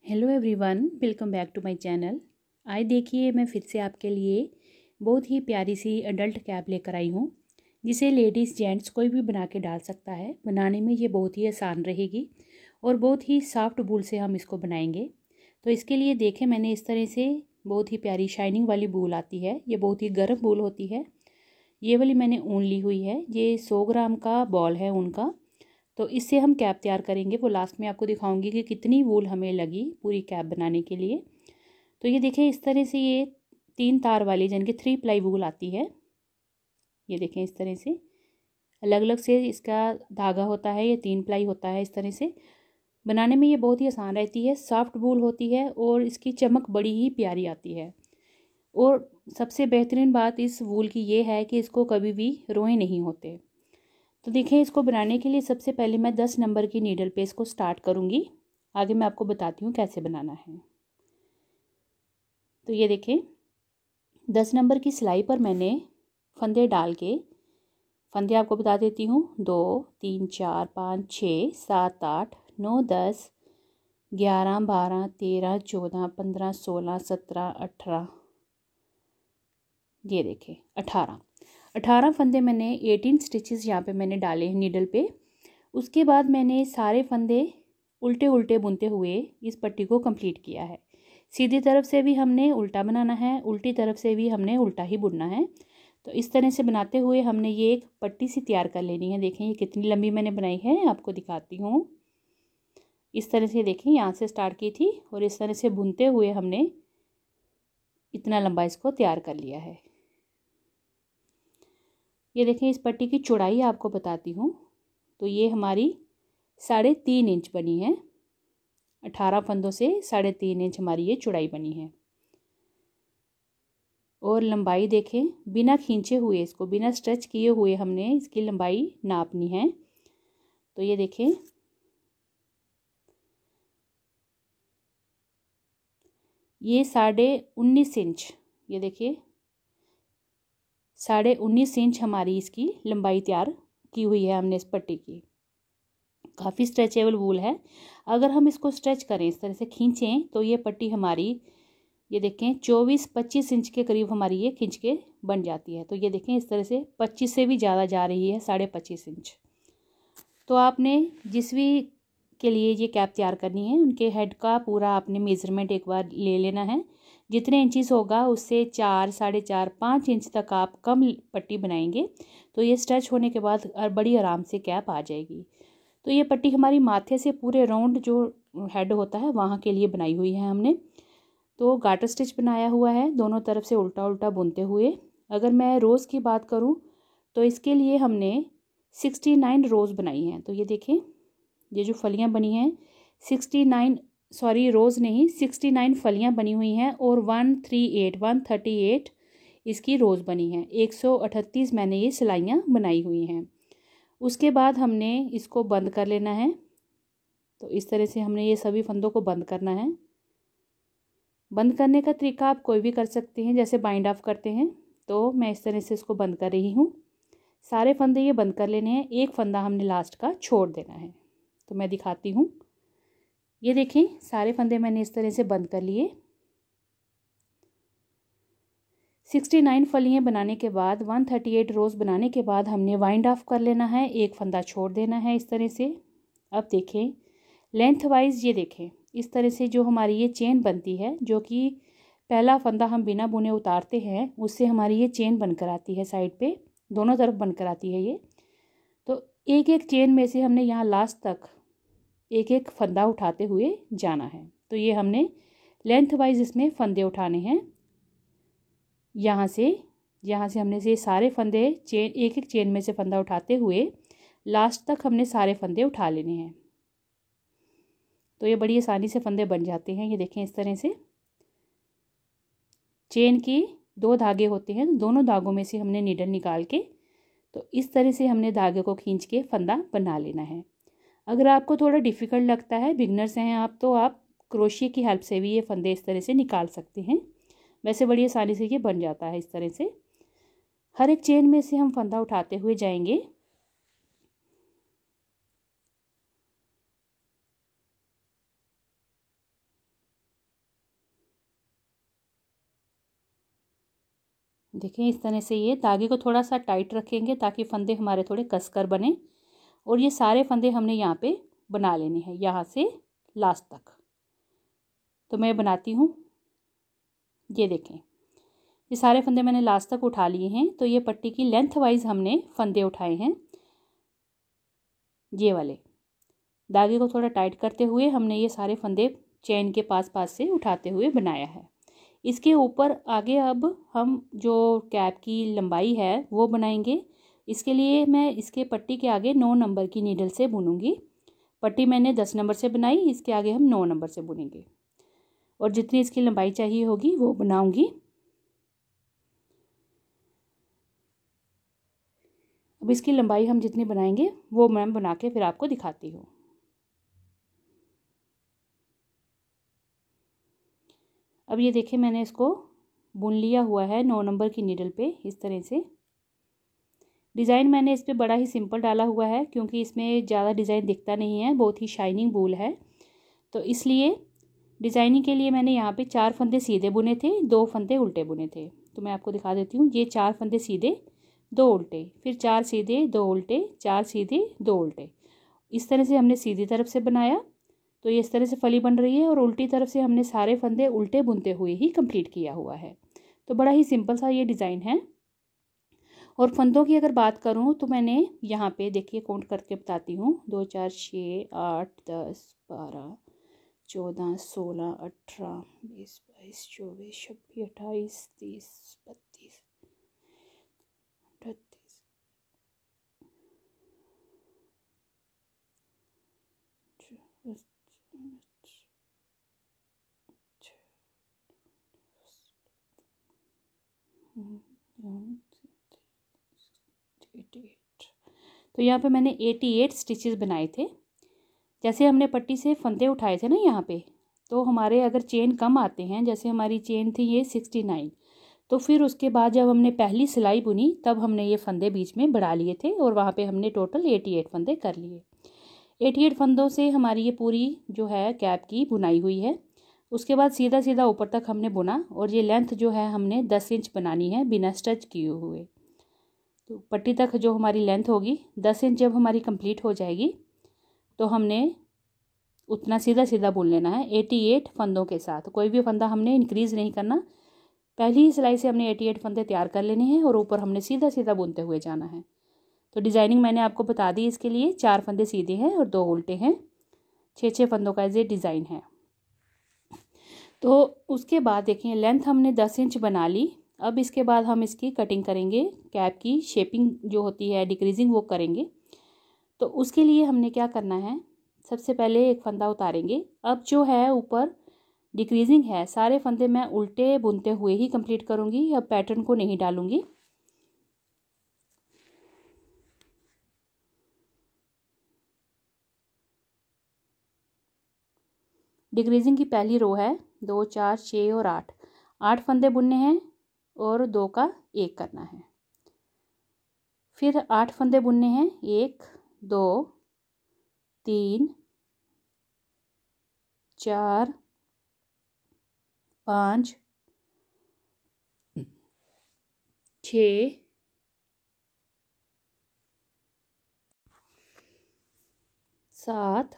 Hello everyone, welcome back to my channel. आज देखिए मैं फिर से आपके लिए बहुत ही प्यारी सी अडल्ट कैप लेकर आई हूँ, जिसे लेडीज़ जेंट्स कोई भी बना के डाल सकता है। बनाने में ये बहुत ही आसान रहेगी और बहुत ही सॉफ्ट वूल से हम इसको बनाएंगे। तो इसके लिए देखें, मैंने इस तरह से बहुत ही प्यारी शाइनिंग वाली वूल आती है। ये बहुत ही गर्म वूल होती है। ये वाली मैंने ऊन ली हुई है। ये 100 ग्राम का बॉल है ऊन का। तो इससे हम कैप तैयार करेंगे। वो लास्ट में आपको दिखाऊंगी कि कितनी वूल हमें लगी पूरी कैप बनाने के लिए। तो ये देखें, इस तरह से ये 3 तार वाली यानी कि 3 प्लाई वूल आती है। ये देखें, इस तरह से अलग अलग से इसका धागा होता है। ये 3 प्लाई होता है। इस तरह से बनाने में ये बहुत ही आसान रहती है, सॉफ्ट वूल होती है और इसकी चमक बड़ी ही प्यारी आती है। और सबसे बेहतरीन बात इस वूल की ये है कि इसको कभी भी रोए नहीं होते। तो देखिए, इसको बनाने के लिए सबसे पहले मैं 10 नंबर की नीडल पे इसको स्टार्ट करूँगी। आगे मैं आपको बताती हूँ कैसे बनाना है। तो ये देखें, 10 नंबर की सिलाई पर मैंने फंदे डाल के, फंदे आपको बता देती हूँ, 2 3 4 5 6 7 8 9 10 11 12 13 14 15 16 17 18, ये देखें 18 फंदे मैंने 18 स्टिचेस यहाँ पे मैंने डाले हैं नीडल पे। उसके बाद मैंने सारे फंदे उल्टे उल्टे बुनते हुए इस पट्टी को कंप्लीट किया है। सीधी तरफ से भी हमने उल्टा बनाना है, उल्टी तरफ से भी हमने उल्टा ही बुनना है। तो इस तरह से बनाते हुए हमने ये एक पट्टी सी तैयार कर लेनी है। देखें ये कितनी लंबी मैंने बनाई है, आपको दिखाती हूँ। इस तरह से देखें, यहाँ से स्टार्ट की थी और इस तरह से बुनते हुए हमने इतना लंबा इसको तैयार कर लिया है। ये देखें, इस पट्टी की चौड़ाई आपको बताती हूँ। तो ये हमारी 3.5 इंच बनी है। 18 फंदों से 3.5 इंच हमारी ये चौड़ाई बनी है। और लंबाई देखें, बिना खींचे हुए, इसको बिना स्ट्रेच किए हुए हमने इसकी लंबाई नापनी है। तो ये देखें, ये 19.5 इंच, ये देखिए 19.5 इंच हमारी इसकी लंबाई तैयार की हुई है हमने इस पट्टी की। काफ़ी स्ट्रेचेबल वूल है। अगर हम इसको स्ट्रेच करें, इस तरह से खींचें, तो ये पट्टी हमारी, ये देखें 24-25 इंच के करीब हमारी ये खींच के बन जाती है। तो ये देखें, इस तरह से 25 से भी ज़्यादा जा रही है, 25.5 इंच। तो आपने जिस भी के लिए ये कैप तैयार करनी है, उनके हेड का पूरा आपने मेज़रमेंट एक बार ले लेना है। जितने इंचेस होगा उससे 4, 4.5, 5 इंच तक आप कम पट्टी बनाएंगे तो ये स्ट्रेच होने के बाद बड़ी आराम से कैप आ जाएगी। तो ये पट्टी हमारी माथे से पूरे राउंड जो हेड होता है वहाँ के लिए बनाई हुई है हमने। तो गाटर स्टिच बनाया हुआ है, दोनों तरफ से उल्टा उल्टा बुनते हुए। अगर मैं रोज़ की बात करूं तो इसके लिए हमने 69 रोज़ बनाई हैं। तो ये देखें, ये जो फलियां बनी हैं 69 फलियां बनी हुई हैं और 138 इसकी रोज़ बनी हैं। 138 मैंने ये सिलाइयाँ बनाई हुई हैं। उसके बाद हमने इसको बंद कर लेना है। तो इस तरह से हमने ये सभी फंदों को बंद करना है। बंद करने का तरीका आप कोई भी कर सकते हैं, जैसे बाइंड ऑफ करते हैं। तो मैं इस तरह से इसको बंद कर रही हूँ। सारे फंदे ये बंद कर लेने हैं, एक फंदा हमने लास्ट का छोड़ देना है। तो मैं दिखाती हूँ। ये देखें, सारे फंदे मैंने इस तरह से बंद कर लिए। 69 फलियाँ बनाने के बाद, 138 रोज़ बनाने के बाद हमने वाइंड ऑफ कर लेना है, एक फंदा छोड़ देना है इस तरह से। अब देखें लेंथ वाइज, ये देखें इस तरह से जो हमारी ये चेन बनती है, जो कि पहला फंदा हम बिना बुने उतारते हैं उससे हमारी ये चेन बनकर आती है, साइड पे दोनों तरफ बनकर आती है ये। तो एक एक चेन में से हमने यहाँ लास्ट तक एक एक फंदा उठाते हुए जाना है। तो ये हमने लेंथ वाइज इसमें फंदे उठाने हैं। यहाँ से हमने से सारे फंदे चेन, एक एक चेन में से फंदा उठाते हुए लास्ट तक हमने सारे फंदे उठा लेने हैं। तो ये बड़ी आसानी से फंदे बन जाते हैं। ये देखें, इस तरह से चेन की 2 धागे होते हैं, दोनों धागों में से हमने नीडल निकाल के, तो इस तरह से हमने धागे को खींच के फंदा बना लेना है। अगर आपको थोड़ा डिफ़िकल्ट लगता है, बिगनर्स हैं आप, तो आप क्रोशिया की हेल्प से भी ये फंदे इस तरह से निकाल सकते हैं। वैसे बड़ी आसानी से ये बन जाता है इस तरह से। हर एक चेन में से हम फंदा उठाते हुए जाएंगे। देखें इस तरह से ये धागे को थोड़ा सा टाइट रखेंगे ताकि फंदे हमारे थोड़े कसकर बने। और ये सारे फंदे हमने यहाँ पे बना लेने हैं, यहाँ से लास्ट तक। तो मैं बनाती हूँ। ये देखें ये सारे फंदे मैंने लास्ट तक उठा लिए हैं। तो ये पट्टी की लेंथ वाइज हमने फंदे उठाए हैं। ये वाले धागे को थोड़ा टाइट करते हुए हमने ये सारे फंदे चेन के पास पास से उठाते हुए बनाया है। इसके ऊपर आगे अब हम जो कैप की लंबाई है वो बनाएंगे। इसके लिए मैं इसके पट्टी के आगे 9 नंबर की नीडल से बुनूंगी। पट्टी मैंने 10 नंबर से बनाई, इसके आगे हम 9 नंबर से बुनेंगे और जितनी इसकी लंबाई चाहिए होगी वो बनाऊंगी। अब इसकी लंबाई हम जितनी बनाएंगे वो मैं बना के फिर आपको दिखाती हूँ। अब ये देखिए मैंने इसको बुन लिया हुआ है 9 नंबर की नीडल पे। इस तरह से डिज़ाइन मैंने इस पर बड़ा ही सिंपल डाला हुआ है क्योंकि इसमें ज़्यादा डिज़ाइन दिखता नहीं है, बहुत ही शाइनिंग वूल है। तो इसलिए डिज़ाइनिंग के लिए मैंने यहाँ पे 4 फंदे सीधे बुने थे, 2 फंदे उल्टे बुने थे। तो मैं आपको दिखा देती हूँ। ये 4 फंदे सीधे, 2 उल्टे, फिर 4 सीधे, 2 उल्टे, 4 सीधे, 2 उल्टे। इस तरह से हमने सीधी तरफ से बनाया तो ये इस तरह से फली बन रही है और उल्टी तरफ से हमने सारे फंदे उल्टे बुनते हुए ही कंप्लीट किया हुआ है। तो बड़ा ही सिंपल सा ये डिज़ाइन है। और फंदों की अगर बात करूँ तो मैंने यहाँ पे देखिए काउंट करके बताती हूँ। 2 4 6 8 10 12 14 16 18 20 22 24 26 28 30 32 38 तो यहाँ पे मैंने 88 स्टिचेस बनाए थे। जैसे हमने पट्टी से फंदे उठाए थे ना यहाँ पे, तो हमारे अगर चेन कम आते हैं, जैसे हमारी चेन थी ये 69, तो फिर उसके बाद जब हमने पहली सिलाई बुनी तब हमने ये फंदे बीच में बढ़ा लिए थे और वहाँ पे हमने टोटल 88 फंदे कर लिए। 88 फंदों से हमारी ये पूरी जो है कैप की बुनाई हुई है। उसके बाद सीधा सीधा ऊपर तक हमने बुना और ये लेंथ जो है हमने 10 इंच बनानी है बिना स्टिच किए हुए। तो पट्टी तक जो हमारी लेंथ होगी 10 इंच जब हमारी कंप्लीट हो जाएगी तो हमने उतना सीधा सीधा बुन लेना है 88 फंदों के साथ। कोई भी फंदा हमने इंक्रीज़ नहीं करना। पहली ही सिलाई से हमने 88 फंदे तैयार कर लेने हैं और ऊपर हमने सीधा सीधा बुनते हुए जाना है। तो डिज़ाइनिंग मैंने आपको बता दी। इसके लिए 4 फंदे सीधे हैं और 2 उल्टे हैं। 6 फंदों का ये डिज़ाइन है। तो उसके बाद देखिए लेंथ हमने 10 इंच बना ली। अब इसके बाद हम इसकी कटिंग करेंगे। कैप की शेपिंग जो होती है डिक्रीजिंग वो करेंगे। तो उसके लिए हमने क्या करना है, सबसे पहले एक फंदा उतारेंगे। अब जो है ऊपर डिक्रीजिंग है, सारे फंदे मैं उल्टे बुनते हुए ही कंप्लीट करूँगी। अब पैटर्न को नहीं डालूँगी। डिक्रीजिंग की पहली रो है 2 4 6 और 8 फंदे बुनने हैं और 2 का 1 करना है। फिर 8 फंदे बुनने हैं, 1 2 3 4 5 6 7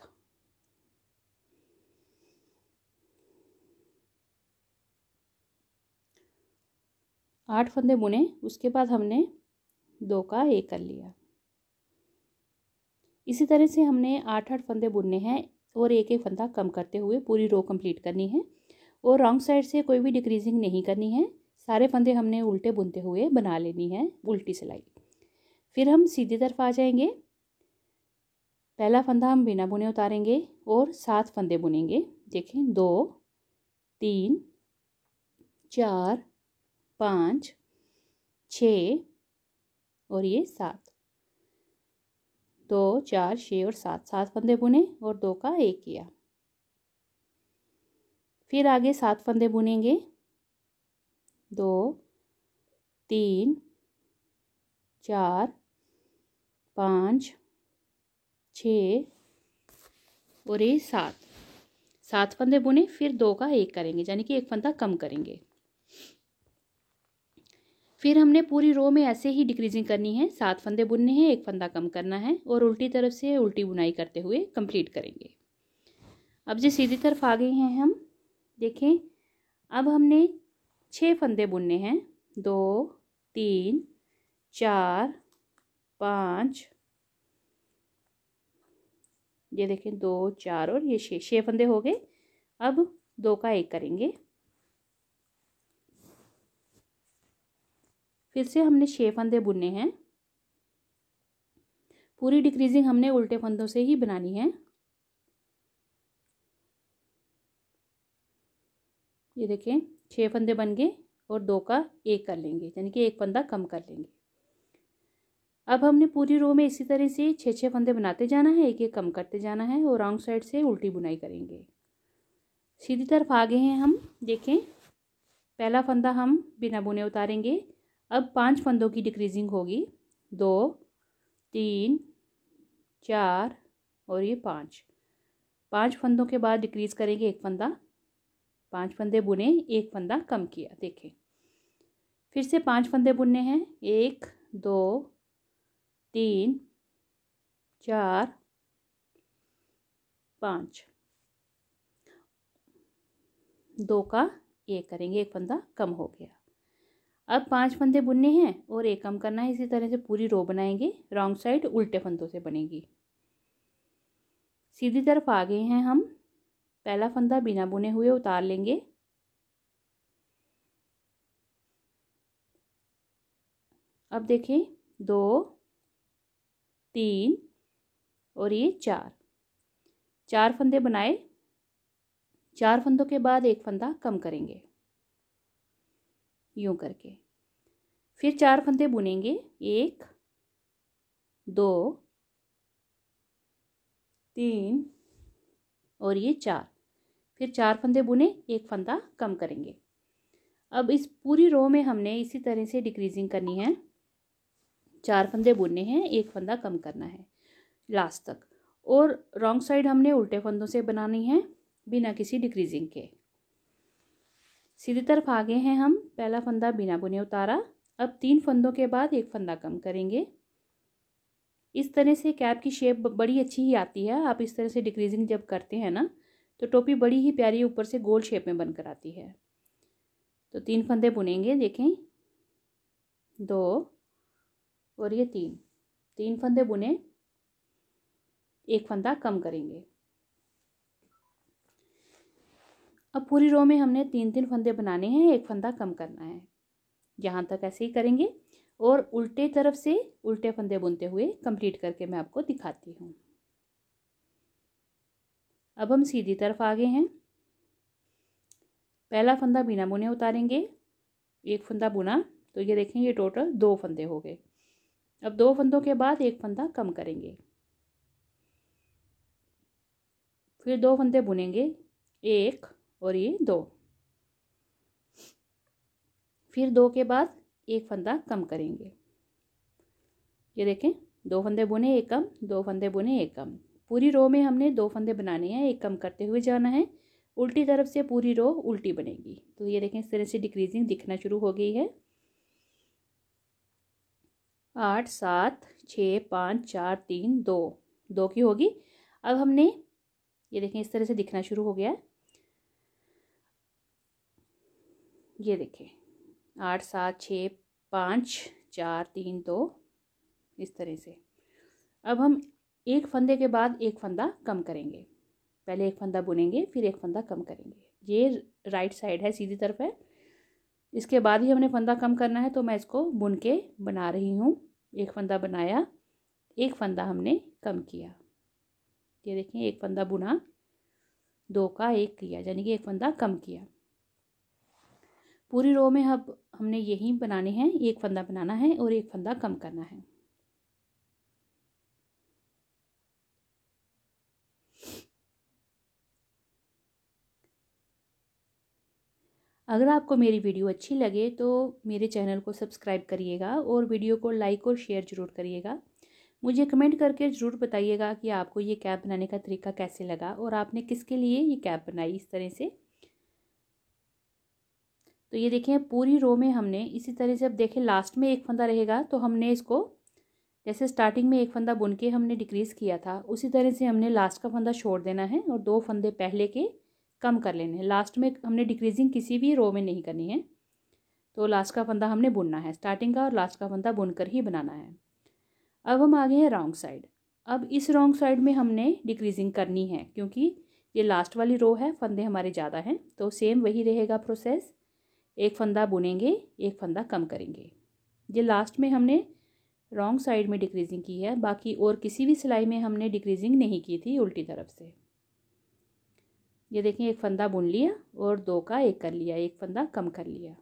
8 फंदे बुने। उसके बाद हमने 2 का 1 कर लिया। इसी तरह से हमने 8 फंदे बुनने हैं और एक एक फंदा कम करते हुए पूरी रो कंप्लीट करनी है। और रॉन्ग साइड से कोई भी डिक्रीजिंग नहीं करनी है। सारे फंदे हमने उल्टे बुनते हुए बना लेनी है उल्टी सिलाई। फिर हम सीधी तरफ आ जाएंगे। पहला फंदा हम बिना बुने उतारेंगे और 7 फंदे बुनेंगे। देखें 2 3 4 5 6 और ये 7, 2 4 6 और 7 फंदे बुने और 2 का 1 किया। फिर आगे 7 फंदे बुनेंगे। 2 3 4 5 6 और ये 7 फंदे बुने। फिर 2 का 1 करेंगे, यानी कि एक फंदा कम करेंगे। फिर हमने पूरी रो में ऐसे ही डिक्रीजिंग करनी है, 7 फंदे बुनने हैं, एक फंदा कम करना है और उल्टी तरफ से उल्टी बुनाई करते हुए कंप्लीट करेंगे। अब जो सीधी तरफ आ गए हैं हम, देखें अब हमने 6 फंदे बुनने हैं, 2 3 4 5, ये देखें 2 4 और ये 6 फंदे हो गए। अब 2 का 1 करेंगे, फिर से हमने 6 फंदे बुनने हैं। पूरी डिक्रीजिंग हमने उल्टे फंदों से ही बनानी है। ये देखें 6 फंदे बन गए और 2 का 1 कर लेंगे, यानी कि 1 फंदा कम कर लेंगे। अब हमने पूरी रो में इसी तरह से 6 फंदे बनाते जाना है, एक एक कम करते जाना है और रॉन्ग साइड से उल्टी बुनाई करेंगे। सीधी तरफ आ गए हैं हम, देखें पहला फंदा हम बिना बुने उतारेंगे। अब 5 फंदों की डिक्रीजिंग होगी, 2 3 4 और ये 5 फंदों के बाद डिक्रीज करेंगे 1 फंदा। 5 फंदे बुने, 1 फंदा कम किया। देखें फिर से 5 फंदे बुनने हैं, 1 2 3 4 5, 2 का 1 करेंगे, 1 फंदा कम हो गया। अब 5 फंदे बुनने हैं और 1 कम करना है। इसी तरह से पूरी रो बनाएंगे, रॉन्ग साइड उल्टे फंदों से बनेगी। सीधी तरफ आ गए हैं हम, पहला फंदा बिना बुने हुए उतार लेंगे। अब देखें 2 3 और ये 4 फंदे बनाए। 4 फंदों के बाद 1 फंदा कम करेंगे, यूं करके। फिर 4 फंदे बुनेंगे, 1 2 3 और ये 4। फिर 4 फंदे बुने, 1 फंदा कम करेंगे। अब इस पूरी रो में हमने इसी तरह से डिक्रीजिंग करनी है। 4 फंदे बुनने हैं, 1 फंदा कम करना है लास्ट तक, और रॉन्ग साइड हमने उल्टे फंदों से बनानी है बिना किसी डिक्रीजिंग के। सीधी तरफ आ गए हैं हम, पहला फंदा बिना बुने उतारा। अब 3 फंदों के बाद 1 फंदा कम करेंगे। इस तरह से कैप की शेप बड़ी अच्छी ही आती है। आप इस तरह से डिक्रीजिंग जब करते हैं ना, तो टोपी बड़ी ही प्यारी ऊपर से गोल शेप में बनकर आती है। तो 3 फंदे बुनेंगे, देखें 2 और ये 3 फंदे बुने, 1 फंदा कम करेंगे। अब पूरी रो में हमने 3 फंदे बनाने हैं, 1 फंदा कम करना है। यहाँ तक ऐसे ही करेंगे और उल्टे तरफ से उल्टे फंदे बुनते हुए कंप्लीट करके मैं आपको दिखाती हूँ। अब हम सीधी तरफ आ गए हैं, पहला फंदा बिना बुने उतारेंगे। 1 फंदा बुना, तो ये देखें ये टोटल 2 फंदे हो गए। अब 2 फंदों के बाद 1 फंदा कम करेंगे। फिर 2 फंदे बुनेंगे, 1 और ये 2। फिर 2 के बाद 1 फंदा कम करेंगे। ये देखें 2 फंदे बुने, 1 कम, 2 फंदे बुने, 1 कम। पूरी रो में हमने 2 फंदे बनाने हैं, 1 कम करते हुए जाना है। उल्टी तरफ से पूरी रो उल्टी बनेगी। तो ये देखें इस तरह से डिक्रीजिंग दिखना शुरू हो गई है। 8 7 6 5 4 3 2 की होगी। अब हमने ये देखें इस तरह से दिखना शुरू हो गया। ये देखें 8 7 6 5 4 3 2, इस तरह से। अब हम 1 फंदे के बाद 1 फंदा कम करेंगे। पहले 1 फंदा बुनेंगे, फिर 1 फंदा कम करेंगे। ये राइट साइड है, सीधी तरफ है। इसके बाद ही हमने फंदा कम करना है, तो मैं इसको बुन के बना रही हूँ। 1 फंदा बनाया, 1 फंदा हमने कम किया। ये देखें 1 फंदा बुना, 2 का 1 किया, यानी कि 1 फंदा कम किया। पूरी रो में अब हमने यही बनाने हैं, 1 फंदा बनाना है और 1 फंदा कम करना है। अगर आपको मेरी वीडियो अच्छी लगे तो मेरे चैनल को सब्सक्राइब करिएगा और वीडियो को लाइक और शेयर ज़रूर करिएगा। मुझे कमेंट करके ज़रूर बताइएगा कि आपको ये कैप बनाने का तरीका कैसे लगा और आपने किसके लिए ये कैप बनाई इस तरह से। तो ये देखिए पूरी रो में हमने इसी तरह से, अब देखें लास्ट में एक फंदा रहेगा तो हमने इसको जैसे स्टार्टिंग में एक फंदा बुन के हमने डिक्रीज़ किया था उसी तरह से हमने लास्ट का फंदा छोड़ देना है और 2 फंदे पहले के कम कर लेने हैं। लास्ट में हमने डिक्रीजिंग किसी भी रो में नहीं करनी है, तो लास्ट का फंदा हमने बुनना है, स्टार्टिंग का और लास्ट का फंदा बुनकर ही बनाना है। अब हम आ गए हैं रॉन्ग साइड। अब इस रॉन्ग साइड में हमने डिक्रीजिंग करनी है क्योंकि ये लास्ट वाली रो है, फंदे हमारे ज़्यादा हैं, तो सेम वही रहेगा प्रोसेस। एक फंदा बुनेंगे, एक फंदा कम करेंगे। ये लास्ट में हमने रॉन्ग साइड में डिक्रीजिंग की है, बाकी और किसी भी सिलाई में हमने डिक्रीजिंग नहीं की थी उल्टी तरफ से। ये देखें एक फंदा बुन लिया और 2 का 1 कर लिया, एक फंदा कम कर लिया।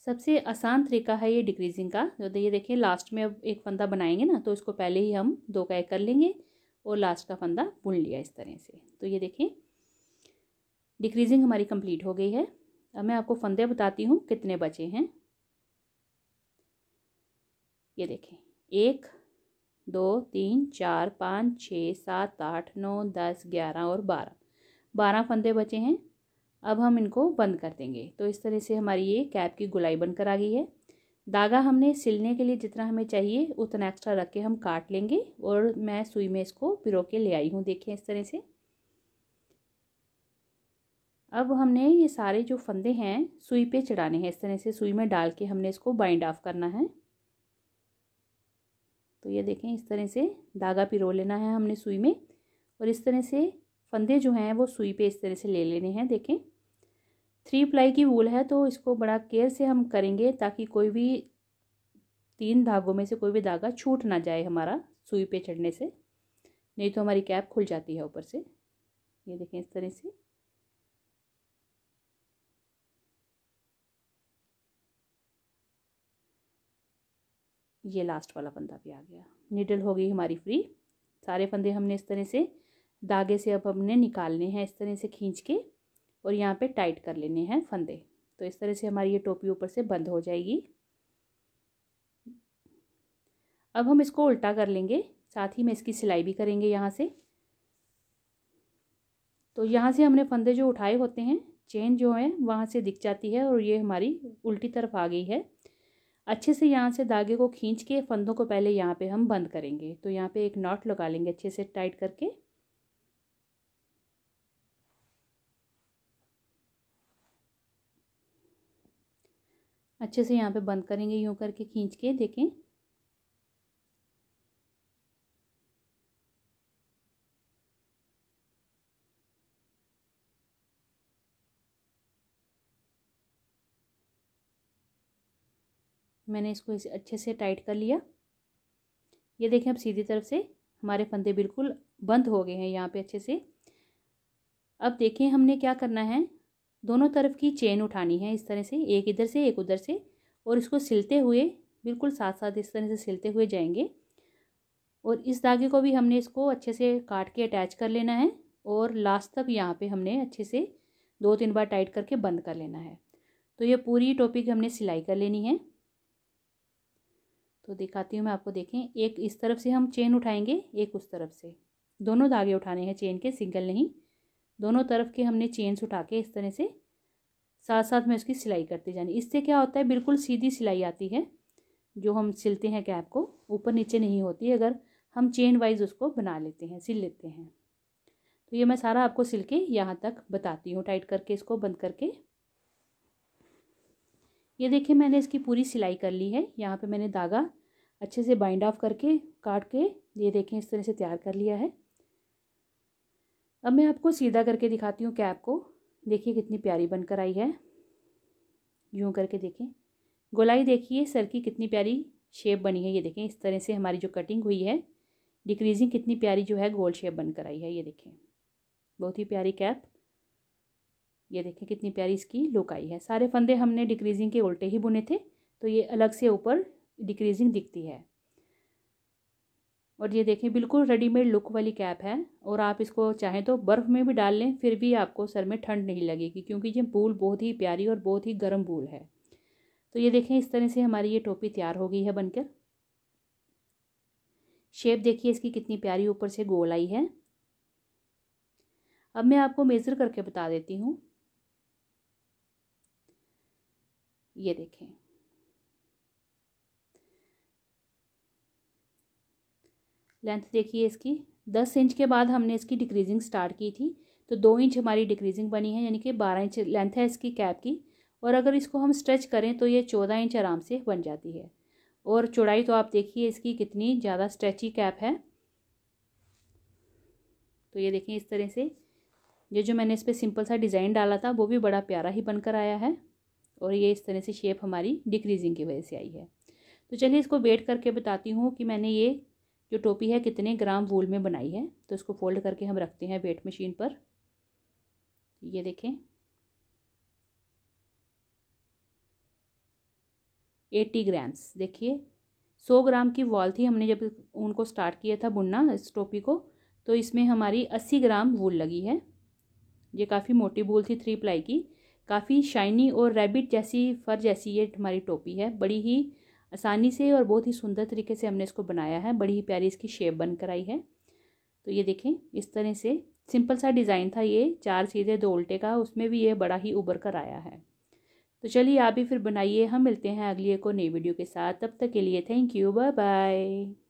सबसे आसान तरीका है ये डिक्रीजिंग का। तो ये देखिए लास्ट में अब एक फंदा बनाएंगे ना, तो इसको पहले ही हम 2 का 1 कर लेंगे और लास्ट का फंदा बुन लिया इस तरह से। तो ये देखें डिक्रीजिंग हमारी कंप्लीट हो गई है। अब मैं आपको फंदे बताती हूँ कितने बचे हैं। ये देखें 1 2 3 4 5 6 7 8 9 10 11 और 12 फंदे बचे हैं। अब हम इनको बंद कर देंगे। तो इस तरह से हमारी ये कैप की गुलाई बनकर आ गई है। धागा हमने सिलने के लिए जितना हमें चाहिए उतना एक्स्ट्रा रख के हम काट लेंगे और मैं सुई में इसको पिरो के ले आई हूँ, देखिए इस तरह से। अब हमने ये सारे जो फंदे हैं सुई पे चढ़ाने हैं, इस तरह से सुई में डाल के हमने इसको बाइंड ऑफ करना है। तो ये देखें इस तरह से धागा पिरो लेना है हमने सुई में और इस तरह से फंदे जो हैं वो सुई पे इस तरह से ले लेने हैं। देखें 3 प्लाई की वूल है तो इसको बड़ा केयर से हम करेंगे ताकि कोई भी 3 धागों में से कोई भी धागा छूट ना जाए हमारा सुई पे चढ़ने से, नहीं तो हमारी कैप खुल जाती है ऊपर से। ये देखें इस तरह से। ये लास्ट वाला फंदा भी आ गया, नीडल हो गई हमारी फ्री। सारे फंदे हमने इस तरह से धागे से अब हमने निकालने हैं, इस तरह से खींच के और यहाँ पे टाइट कर लेने हैं फंदे। तो इस तरह से हमारी ये टोपी ऊपर से बंद हो जाएगी। अब हम इसको उल्टा कर लेंगे, साथ ही में इसकी सिलाई भी करेंगे यहाँ से। तो यहाँ से हमने फंदे जो उठाए होते हैं, चेन जो है वहाँ से दिख जाती है और ये हमारी उल्टी तरफ आ गई है। अच्छे से यहाँ से धागे को खींच के फंदों को पहले यहाँ पे हम बंद करेंगे। तो यहाँ पे एक नॉट लगा लेंगे अच्छे से टाइट करके। अच्छे से यहाँ पे बंद करेंगे यूँ करके खींच के। देखें मैंने इसको इसे अच्छे से टाइट कर लिया। ये देखें अब सीधी तरफ से हमारे फंदे बिल्कुल बंद हो गए हैं यहाँ पे अच्छे से। अब देखें हमने क्या करना है, दोनों तरफ की चेन उठानी है इस तरह से, एक इधर से एक उधर से, और इसको सिलते हुए बिल्कुल साथ साथ इस तरह से सिलते हुए जाएंगे। और इस धागे को भी हमने इसको अच्छे से काट के अटैच कर लेना है और लास्ट तक यहाँ पे हमने अच्छे से 2-3 बार टाइट करके बंद कर लेना है। तो ये पूरी टोपी की हमने सिलाई कर लेनी है। तो दिखाती हूँ मैं आपको। देखें एक इस तरफ से हम चेन उठाएंगे, एक उस तरफ से, दोनों धागे उठाने हैं चेन के, सिंगल नहीं। दोनों तरफ के हमने चेन्स उठा के इस तरह से साथ साथ में इसकी सिलाई करते जानी। इससे क्या होता है बिल्कुल सीधी सिलाई आती है, जो हम सिलते हैं कैप को ऊपर नीचे नहीं होती अगर हम चेन वाइज उसको बना लेते हैं, सिल लेते हैं। तो ये मैं सारा आपको सिल के यहाँ तक बताती हूँ, टाइट करके इसको बंद करके। ये देखिए मैंने इसकी पूरी सिलाई कर ली है। यहाँ पे मैंने धागा अच्छे से बाइंड ऑफ करके काट के ये देखें इस तरह से तैयार कर लिया है। अब मैं आपको सीधा करके दिखाती हूँ कैप को। देखिए कितनी प्यारी बनकर आई है। यूँ करके देखें, गोलाई देखिए सर की कितनी प्यारी शेप बनी है। ये देखें इस तरह से हमारी जो कटिंग हुई है, डिक्रीजिंग कितनी प्यारी जो है गोल शेप बनकर आई है। ये देखें बहुत ही प्यारी कैप। ये देखें कितनी प्यारी इसकी लुक आई है। सारे फंदे हमने डिक्रीजिंग के उल्टे ही बुने थे, तो ये अलग से ऊपर डिक्रीजिंग दिखती है। और ये देखें बिल्कुल रेडीमेड लुक वाली कैप है। और आप इसको चाहें तो बर्फ़ में भी डाल लें, फिर भी आपको सर में ठंड नहीं लगेगी, क्योंकि ये वूल बहुत ही प्यारी और बहुत ही गर्म वूल है। तो ये देखें इस तरह से हमारी ये टोपी तैयार हो गई है बनकर। शेप देखिए इसकी कितनी प्यारी ऊपर से गोल आई है। अब मैं आपको मेज़र करके बता देती हूँ। ये देखें, लेंथ देखिए इसकी 10 इंच के बाद हमने इसकी डिक्रीजिंग स्टार्ट की थी, तो 2 इंच हमारी डिक्रीजिंग बनी है, यानी कि 12 इंच लेंथ है इसकी कैप की। और अगर इसको हम स्ट्रेच करें तो ये 14 इंच आराम से बन जाती है। और चौड़ाई तो आप देखिए इसकी कितनी ज़्यादा स्ट्रेची कैप है। तो ये देखें इस तरह से ये जो मैंने इस पर सिंपल सा डिज़ाइन डाला था वो भी बड़ा प्यारा ही बनकर आया है। और ये इस तरह से शेप हमारी डिक्रीजिंग की वजह से आई है। तो चलिए इसको वेट करके बताती हूँ कि मैंने ये जो टोपी है कितने ग्राम वूल में बनाई है। तो इसको फोल्ड करके हम रखते हैं वेट मशीन पर। ये देखें 80 ग्राम्स। देखिए 100 ग्राम की वॉल थी, हमने जब ऊन को स्टार्ट किया था बुनना इस टोपी को, तो इसमें हमारी 80 ग्राम वूल लगी है। ये काफ़ी मोटी वूल थी 3 प्लाई की, काफ़ी शाइनी और रैबिट जैसी फर जैसी ये हमारी टोपी है। बड़ी ही आसानी से और बहुत ही सुंदर तरीके से हमने इसको बनाया है। बड़ी ही प्यारी इसकी शेप बनकर आई है। तो ये देखें इस तरह से सिंपल सा डिज़ाइन था ये, 4 सीधे 2 उल्टे का, उसमें भी ये बड़ा ही उभर कर आया है। तो चलिए आप भी फिर बनाइए। हम मिलते हैं अगली एक और नई वीडियो के साथ। तब तक के लिए थैंक यू, बाय बाय।